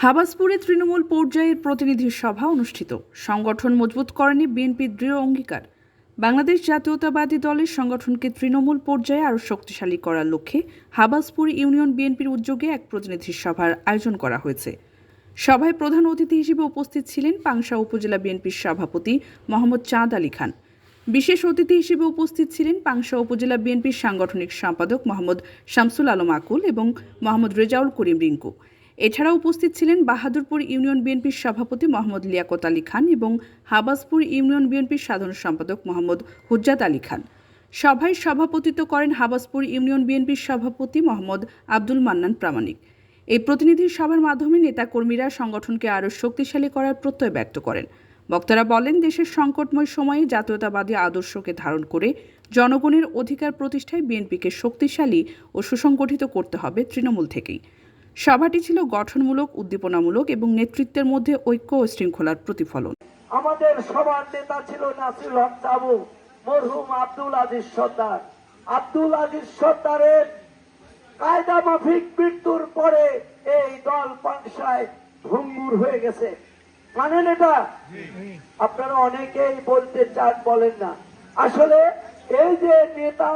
হাবাসপুরে তৃণমূল পর্যায়ের প্রতিনিধি সভা অনুষ্ঠিত। সংগঠন মজবুত করেনি বিএনপির দৃঢ় অঙ্গীকার। বাংলাদেশ জাতীয়তাবাদী দলের সংগঠনকে তৃণমূল পর্যায়ে আরও শক্তিশালী করার লক্ষ্যে হাবাসপুর ইউনিয়ন বিএনপির উদ্যোগে এক প্রতিনিধি সভার আয়োজন করা হয়েছে। সভায় প্রধান অতিথি হিসেবে উপস্থিত ছিলেন পাংশা উপজেলা বিএনপির সভাপতি মোহাম্মদ চাঁদ আলী খান। বিশেষ অতিথি হিসেবে উপস্থিত ছিলেন পাংশা উপজেলা বিএনপির সাংগঠনিক সম্পাদক মোহাম্মদ শামসুল আলম আকুল এবং মোহাম্মদ রেজাউল করিম রিঙ্কু। এছাড়াও উপস্থিত ছিলেন বাহাদুরপুর ইউনিয়ন বিএনপির সভাপতি মোহাম্মদ লিয়াকত আলী খান এবং হাবাসপুর ইউনিয়ন বিএনপির সাধারণ সম্পাদক মোহাম্মদ হুজ্জাত আলী খান। সভায় সভাপতিত্ব করেন হাবাসপুর ইউনিয়ন বিএনপির সভাপতি মোহাম্মদ আব্দুল মান্নান প্রামাণিক। এই প্রতিনিধি সভার মাধ্যমে নেতাকর্মীরা সংগঠনকে আরও শক্তিশালী করার প্রত্যয় ব্যক্ত করেন। বক্তারা বলেন, দেশের সংকটময় সময়ে জাতীয়তাবাদী আদর্শকে ধারণ করে জনগণের অধিকার প্রতিষ্ঠায় বিএনপিকে শক্তিশালী ও সুসংগঠিত করতে হবে তৃণমূল থেকেই। সভাটি ছিল গঠনমূলক, উদ্দীপনামূলক এবং নেতৃত্বের মধ্যে ঐক্য ও শৃঙ্খলার প্রতিফলন। আমাদের সবার নেতা ছিল নাসিরুল হক চাবু, মরহুম আব্দুল আজিজ সর্দার। আব্দুল আজিজ সর্দারের কায়দা মাফিক মৃত্যুর পরে এই দল পাংশায় ভঙ্গুর হয়ে গেছে। মানেন এটা? আপনারা অনেকেই বলতে চান, বলেন না। আসলে এই যে নেতা